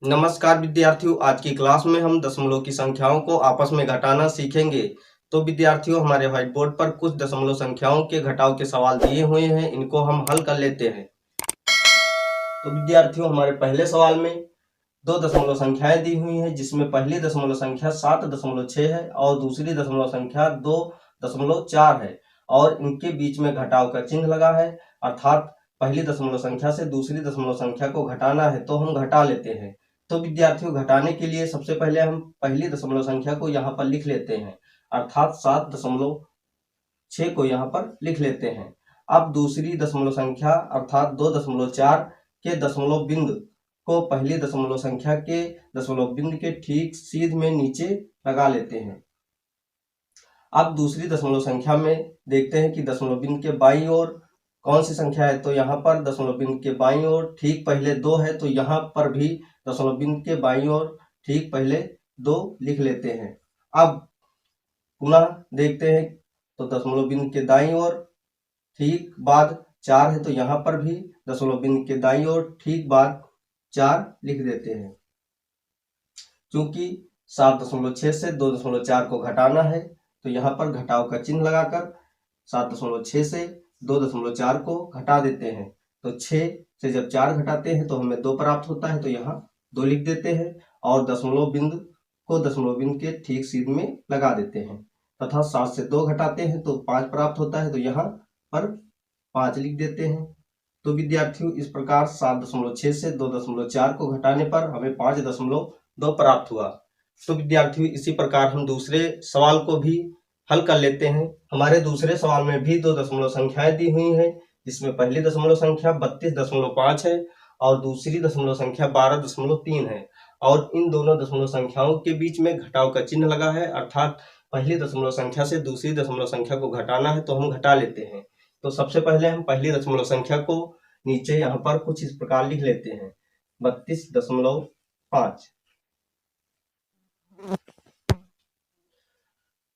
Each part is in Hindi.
नमस्कार विद्यार्थियों, आज की क्लास में हम दशमलव की संख्याओं को आपस में घटाना सीखेंगे। तो विद्यार्थियों, हमारे व्हाइट बोर्ड पर कुछ दशमलव संख्याओं के घटाव के सवाल दिए हुए हैं, इनको हम हल कर लेते हैं। तो विद्यार्थियों, हमारे पहले सवाल में दो दशमलव संख्याएं दी हुई हैं, जिसमें पहली दशमलव संख्या 7.6 है और दूसरी दशमलव संख्या 2.4 है और इनके बीच में घटाव का चिन्ह लगा है, अर्थात पहली दशमलव संख्या से दूसरी दशमलव संख्या को घटाना है, तो हम घटा लेते हैं। तो विद्यार्थियों, घटाने के लिए सबसे पहले हम पहली दशमलव संख्या को यहाँ पर लिख लेते हैं, अर्थात 7.6 को यहाँ पर लिख लेते हैं। अब दूसरी दशमलव संख्या अर्थात 2.4 के दशमलव बिंदु को पहली दशमलव संख्या के दशमलव बिंदु के ठीक सीध में नीचे लगा लेते हैं। अब दूसरी दशमलव संख्या में देखते हैं कि दशमलव बिंदु के बाईं ओर कौन सी संख्या है। तो यहाँ पर दशमलव बिंदु के बाईं ओर ठीक पहले 2 है, तो यहाँ पर भी दशमलव बिंदु के बाईं ओर ठीक पहले 2 लिख लेते हैं। अब पुनः देखते हैं, तो दशमलव बिंदु के दाईं ओर ठीक बाद 4 है, तो यहाँ पर भी दशमलव बिंदु के दाईं ओर ठीक बाद 4 लिख देते हैं। चूंकि 7.6 से 2.4 को घटाना है, तो यहाँ पर घटाव का चिन्ह लगाकर 7.6 से 2.4 को घटा देते हैं। तो 6 से जब 4 घटाते हैं तो हमें 2 प्राप्त होता है, तो यहाँ 2 लिख देते हैं और दशमलव बिंदु को दशमलव बिंदु के ठीक सीध में लगा देते हैं तथा 7 से 2 घटाते हैं तो 5 प्राप्त होता है, तो यहाँ पर 5 लिख देते हैं। तो विद्यार्थियों, इस प्रकार 7.6 से 2.4 को घटाने पर हमें 5.2 प्राप्त हुआ। तो विद्यार्थियों, इसी प्रकार हम दूसरे सवाल को भी हल कर लेते हैं। हमारे दूसरे सवाल में भी दो दशमलव संख्याएं दी हुई हैं, जिसमें पहली दशमलव संख्या 32.5 है और दूसरी दशमलव संख्या 12.3 है और इन दोनों दशमलव संख्याओं के बीच में घटाव का चिन्ह लगा है, अर्थात पहली दशमलव संख्या से दूसरी दशमलव संख्या को घटाना है, तो हम घटा लेते हैं। तो सबसे पहले हम पहली दशमलव संख्या को नीचे यहाँ पर कुछ इस प्रकार लिख लेते हैं, 32.5।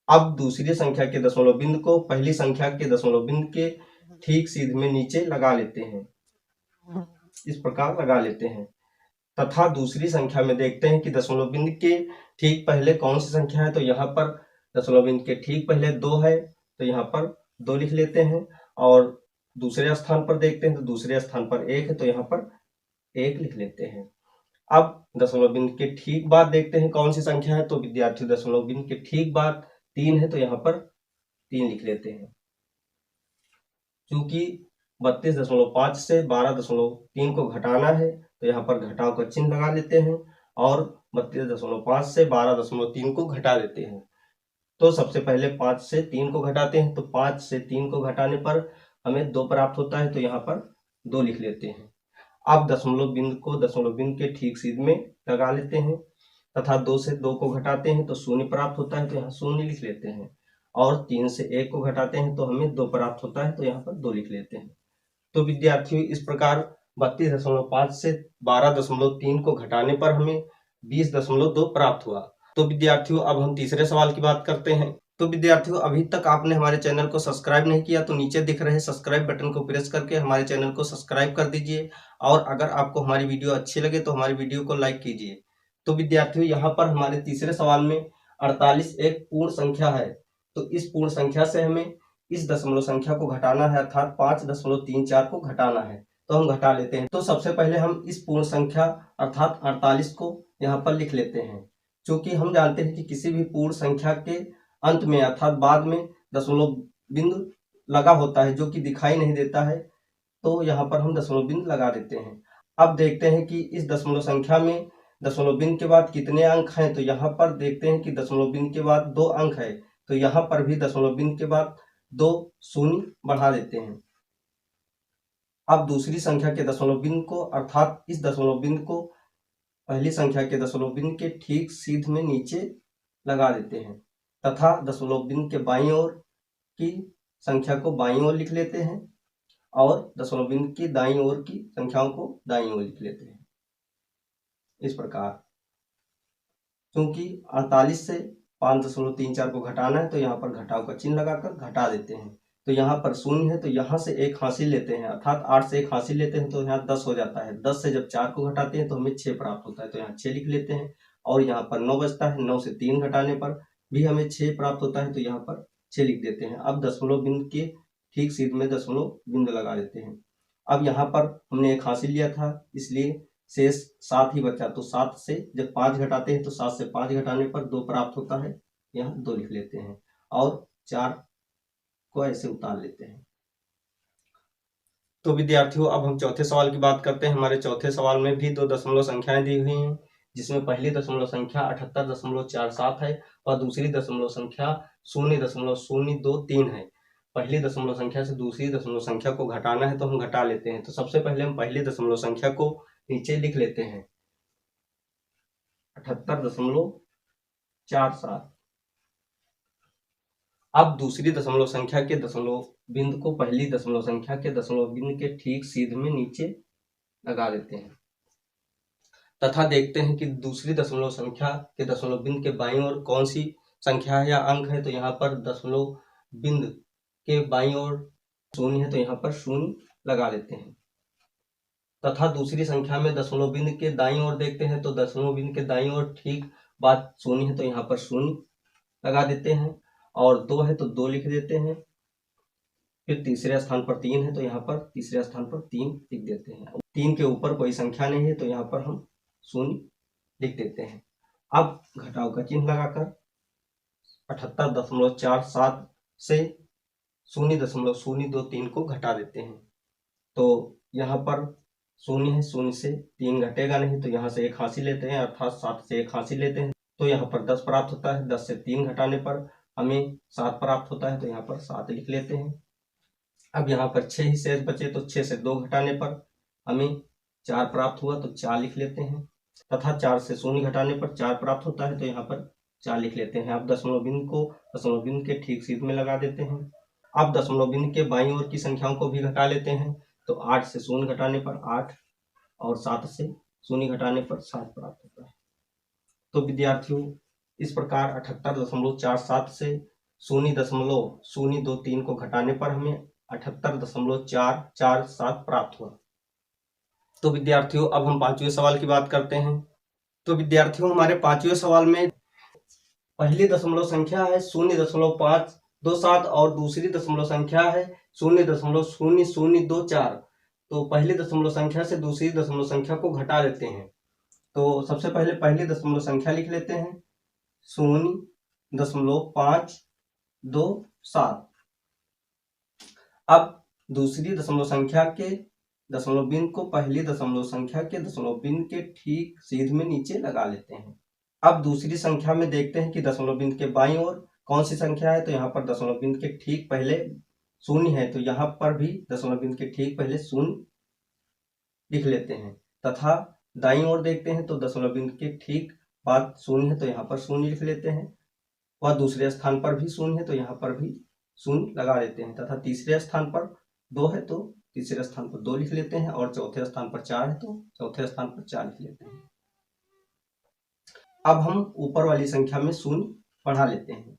अब दूसरी संख्या के दशमलव बिंदु को पहली संख्या के दशमलव बिंदु के ठीक सीध में नीचे लगा लेते हैं, इस प्रकार लगा लेते हैं तथा दूसरी संख्या में देखते हैं कि दशमलव बिंदु के ठीक पहले कौन सी संख्या है। तो यहाँ पर दशमलव बिंदु के ठीक पहले 2 है, तो यहाँ पर 2 लिख लेते हैं और दूसरे स्थान पर देखते हैं तो दूसरे स्थान पर 1 है, तो यहाँ पर 1 लिख लेते हैं। अब दशमलव बिंदु के ठीक बाद देखते हैं कौन सी संख्या है। तो विद्यार्थी, दशमलव बिंदु के ठीक बाद 3 है, तो यहाँ पर 3 लिख लेते हैं। चूंकि 32.5 से 12.3 को घटाना है, तो यहाँ पर घटाव का चिन्ह लगा लेते हैं और 32.5 से 12.3 को घटा देते हैं। तो सबसे पहले 5 से 3 को घटाते हैं, तो 5 से 3 को घटाने पर हमें 2 प्राप्त होता है, तो यहाँ पर 2 लिख लेते हैं। अब दशमलव बिंदु को दशमलव बिंदु के ठीक सीध में लगा लेते हैं तथा 2 से 2 को घटाते हैं तो 0 प्राप्त होता है, तो यहाँ 0 लिख लेते हैं और 3 से 1 को घटाते हैं तो हमें 2 प्राप्त होता है, तो यहाँ पर 2 लिख लेते हैं। तो विद्यार्थियों, इस प्रकार 32.5 से 12.3 को घटाने पर हमें 20.2 प्राप्त हुआ। तो विद्यार्थियों, अब हम तीसरे सवाल की बात करते हैं। तो विद्यार्थियों, अभी तक आपने हमारे चैनल को सब्सक्राइब नहीं किया तो नीचे दिख रहे सब्सक्राइब बटन को प्रेस करके हमारे चैनल को सब्सक्राइब कर दीजिए और अगर आपको हमारी वीडियो अच्छी लगे तो हमारी वीडियो को लाइक कीजिए। तो विद्यार्थियों, यहाँ पर हमारे तीसरे सवाल में 48 एक पूर्ण संख्या है, तो इस पूर्ण संख्या से हमें इस दशमलव संख्या को घटाना है, अर्थात 5.34 को घटाना है, तो हम घटा लेते हैं। तो सबसे पहले हम इस पूर्ण संख्या अर्थात 48 को यहाँ पर लिख लेते हैं। क्योंकि हम जानते हैं कि किसी भी पूर्ण संख्या के अंत में अर्थात बाद में दशमलव बिंदु लगा होता है, जो कि दिखाई नहीं देता है, तो यहाँ पर हम दशमलव बिंदु लगा देते हैं। अब देखते हैं कि इस दशमलव संख्या में दशमलव बिंदु के बाद कितने अंक हैं। तो यहाँ पर देखते हैं कि दशमलव बिंदु के बाद 2 अंक है, तो यहाँ पर भी दशमलव बिंदु के बाद 2 शून्य बढ़ा देते हैं। अब दूसरी संख्या के दशमलव बिंदु को अर्थात इस दशमलव बिंदु को पहली संख्या के दशमलव बिंदु के ठीक सीध में नीचे लगा देते हैं तथा दशमलव बिंदु के बाईं ओर की संख्या को बाईं ओर लिख लेते हैं और दशमलव बिंदु की दाईं ओर की संख्याओं को दाईं ओर लिख लेते हैं, इस प्रकार। क्योंकि 48 से 5.34 को घटाना है, तो यहाँ पर घटाव का चिन्ह लगाकर घटा देते हैं। तो यहाँ पर शून्य है, तो यहाँ से एक हासिल लेते हैं, अर्थात 8 से एक हासिल लेते हैं तो यहाँ 10 हो जाता है। 10 से जब 4 को घटाते हैं तो हमें 6 प्राप्त होता है, तो यहाँ 6 लिख लेते हैं। और यहाँ पर 9 बचता है, 9 से 3 घटाने पर भी हमें 6 प्राप्त होता है, तो यहाँ पर 6 लिख देते हैं। अब दशमलव बिंदु के ठीक सीध में दशमलव बिंदु लगा देते हैं। अब यहाँ पर हमने एक हासिल लिया था, इसलिए शेष 7 ही बचा, तो 7 से जब 5 घटाते हैं तो 7 से 5 घटाने पर 2 प्राप्त होता है, यहाँ 2 लिख लेते हैं और 4 को ऐसे उतार लेते हैं। तो विद्यार्थियों, अब हम चौथे सवाल की बात करते हैं। हमारे चौथे सवाल में भी 2 दशमलव संख्याएं दी हुई हैं, जिसमें पहली दशमलव संख्या 78.47 है और दूसरी दशमलव संख्या 0.023 है। पहली दशमलव संख्या से दूसरी दशमलव संख्या को घटाना है, तो हम घटा लेते हैं। तो सबसे पहले हम पहली दशमलव संख्या को नीचे लिख लेते हैं, 78.47। अब दूसरी दशमलव संख्या के दशमलव बिंदु को पहली दशमलव संख्या के दशमलव बिंदु के ठीक सीध में नीचे लगा देते हैं तथा देखते हैं कि दूसरी दशमलव संख्या के दशमलव बिंदु के बाईं ओर कौन सी संख्या है या अंक है। तो यहाँ पर दशमलव बिंदु के बाईं ओर शून्य है, तो यहाँ पर शून्य लगा देते हैं तथा दूसरी संख्या में दशमलव बिंदु के दाईं ओर देखते हैं, तो दशमलव बिंदु के दाईं ओर ठीक बाद शून्य है, तो यहाँ पर शून्य लगा देते हैं और 2 है तो 2 लिख देते हैं। फिर तीसरे स्थान पर 3 है, तो यहाँ पर तीसरे स्थान पर 3 लिख देते हैं। 3 के ऊपर कोई संख्या नहीं है, तो यहाँ पर हम शून्य लिख देते हैं। अब घटाव का चिन्ह लगाकर 78.47 से 0.023 को घटा देते हैं। तो यहाँ पर शून्य है, शून्य से 3 घटेगा नहीं, तो यहाँ से एक हासिल लेते हैं, अर्थात 7 से एक हासिल लेते हैं, तो यहाँ पर 10 प्राप्त होता है। 10 से 3 घटाने पर हमें 7 प्राप्त होता है, तो यहाँ पर 7 लिख लेते हैं। अब यहाँ पर 6 ही शेष बचे, तो 6 से 2 घटाने पर हमें 4 प्राप्त हुआ, तो 4 लिख लेते हैं तथा 4 से 0 घटाने पर 4 प्राप्त होता है, तो यहाँ पर 4 लिख लेते हैं। अब दशमलव बिंदु को दशमलव बिंदु के ठीक सीध में लगा देते हैं। अब दशमलव बिंदु के बाईं ओर की संख्याओं को भी घटा लेते हैं, तो 8 से 0 घटाने पर 8 और 7 से 0 घटाने पर 7 प्राप्त होता है। तो विद्यार्थियों, इस प्रकार 78.47 से 0.023 को घटाने पर हमें 78.447 प्राप्त हुआ। तो विद्यार्थियों, अब हम पांचवें सवाल की बात करते हैं। तो विद्यार्थियों, हमारे पांचवें सवाल में पहली दशमलव संख्या है 0.527 और दूसरी दशमलव संख्या है 0.0024। तो पहली दशमलव संख्या से दूसरी दशमलव संख्या को घटा लेते हैं। तो सबसे पहले पहली दशमलव संख्या लिख लेते हैं 0.527। अब दूसरी दशमलव संख्या के दशमलव बिंदु को पहली दशमलव संख्या के दशमलव बिंदु के ठीक सीध में नीचे लगा लेते हैं। अब दूसरी संख्या में देखते हैं कि दशमलव बिंदु के बाईं ओर कौन सी संख्या है। तो यहाँ पर दशमलव बिंदु के ठीक पहले शून्य है, तो यहाँ पर भी दशमलव बिंदु के ठीक पहले शून्य लिख लेते हैं तथा दाईं ओर देखते हैं तो दशमलव बिंदु के ठीक बाद शून्य है, तो यहाँ पर शून्य लिख लेते हैं। वह दूसरे स्थान पर भी शून्य है, तो यहाँ पर भी शून्य लगा देते हैं तथा तीसरे स्थान पर 2 है, तो तीसरे स्थान पर 2 लिख लेते हैं और चौथे स्थान पर 4 है, तो चौथे स्थान पर 4 लिख लेते हैं। अब हम ऊपर वाली संख्या में शून्य बढ़ा लेते हैं,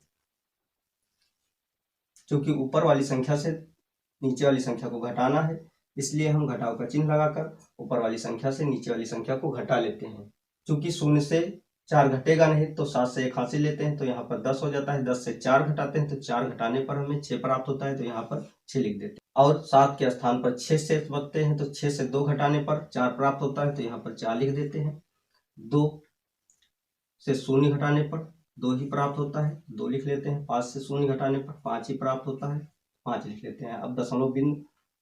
क्योंकि ऊपर वाली संख्या से नीचे वाली संख्या को घटाना है, इसलिए हम घटाव का चिन्ह लगाकर ऊपर वाली संख्या से नीचे वाली संख्या को घटा लेते हैं। क्योंकि 0 से 4 घटेगा नहीं, तो 7 से एक हासिल लेते हैं, तो यहाँ पर 10 हो जाता है। 10 से 4 घटाते हैं, तो 4 घटाने पर हमें 6 प्राप्त होता है, तो यहाँ पर 6 लिख देते हैं। और 7 के स्थान पर 6 शेष बचते हैं, तो 6 से 2 घटाने पर 4 प्राप्त होता है, तो यहाँ पर 4 लिख देते हैं। 2 से 0 घटाने पर 2 ही प्राप्त होता है, 2 लिख लेते हैं। 5 से 0 घटाने पर 5 ही प्राप्त होता है, 5 लिख लेते हैं। अब दशमलव बिंदु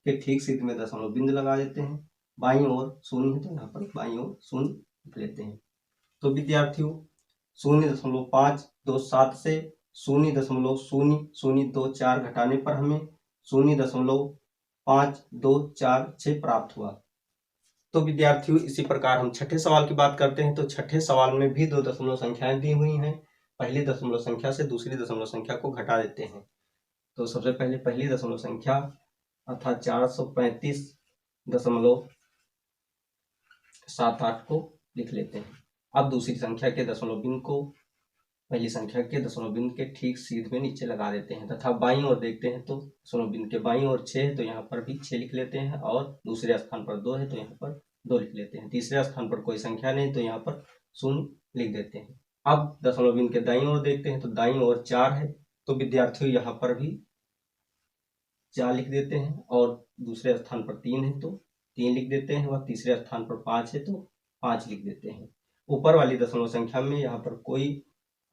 के ठीक सीध में दशमलव बिंदु लगा देते हैं। बाईं ओर 0 है, तो यहाँ पर बाईं ओर 0 लिख लेते हैं। तो विद्यार्थियों, 0.527 से 0.0024 घटाने पर हमें 0.5246 प्राप्त हुआ। तो विद्यार्थियों, इसी प्रकार हम छठे सवाल की बात करते हैं। तो छठे सवाल में भी 2 दशमलव संख्याएं दी हुई हैं। पहली दशमलव संख्या से दूसरी दशमलव संख्या को घटा देते हैं। तो सबसे पहले पहली दशमलव संख्या अर्थात 435.78 को लिख लेते हैं। अब दूसरी संख्या के दशमलव बिंदु को पहली संख्या के दशमलव बिंदु के ठीक सीध में नीचे लगा देते हैं तथा बाईं ओर देखते हैं तो दशमलव बिंदु के बाईं ओर 6 है तो यहाँ पर भी 6 लिख लेते हैं और दूसरे स्थान पर 2 है तो यहाँ पर 2 लिख लेते हैं। तीसरे स्थान पर कोई संख्या नहीं तो यहाँ पर 0 लिख देते हैं। अब दशमलव बिंदु के दाईं ओर देखते हैं तो दाईं ओर 4 है तो विद्यार्थियों यहाँ पर भी 4 लिख देते हैं और दूसरे स्थान पर 3 है तो 3 लिख देते हैं और तीसरे स्थान पर 5 है तो 5 लिख देते हैं। ऊपर वाली दशमलव संख्या में यहाँ पर कोई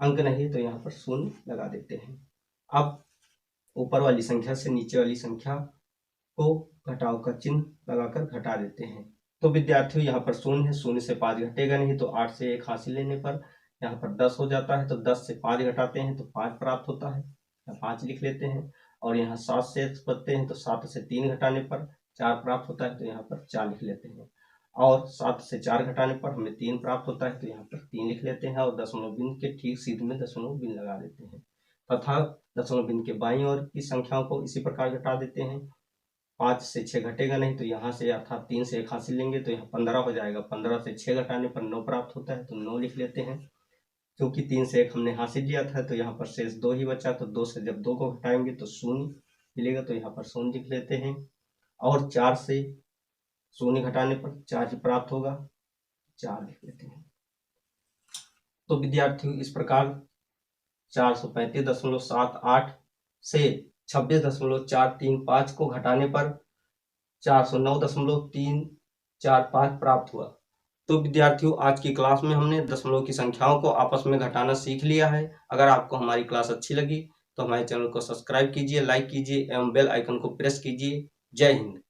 अंक नहीं है तो यहाँ पर 0 लगा देते हैं। अब ऊपर वाली संख्या से नीचे वाली संख्या को घटाव का चिन्ह लगाकर घटा देते हैं। तो विद्यार्थियों यहाँ पर 0 है, 0 से 5 घटेगा नहीं तो 8 से 1 हासिल लेने पर यहाँ पर 10 हो जाता है तो 10 से 5 घटाते हैं तो 5 प्राप्त होता है, 5 लिख लेते हैं। और यहाँ 7 से बचते हैं तो 7 से 3 घटाने पर 4 प्राप्त होता है तो यहाँ पर 4 लिख लेते हैं। और 7 से 4 घटाने पर हमें 3 प्राप्त होता है तो यहाँ पर 3 लिख लेते हैं और दशमलव बिंदु के ठीक सीध में दशमलव बिंदु लगा देते हैं तथा दशमलव बिंदु के बाईं ओर की संख्याओं को इसी प्रकार घटा देते हैं। 5 से 6 घटेगा नहीं तो यहाँ से अर्थात 3 से 1 हासिल लेंगे तो यहाँ 15 हो जाएगा। 15 से 6 घटाने पर 9 प्राप्त होता है तो 9 लिख लेते हैं। क्योंकि 3 से 1 हमने हासिल लिया था तो यहाँ पर शेष 2 ही बचा तो 2 से जब 2 को घटाएंगे तो 0 मिलेगा तो यहाँ पर 0 लिख लेते हैं। और 4 से 0 घटाने पर 4 ही प्राप्त होगा, 4 लिख लेते हैं। तो विद्यार्थियों इस प्रकार 435.78 से 26.435 को घटाने पर 409.345 प्राप्त हुआ। तो विद्यार्थियों आज की क्लास में हमने दशमलव की संख्याओं को आपस में घटाना सीख लिया है। अगर आपको हमारी क्लास अच्छी लगी तो हमारे चैनल को सब्सक्राइब कीजिए, लाइक कीजिए एवं बेल आइकन को प्रेस कीजिए। जय हिंद।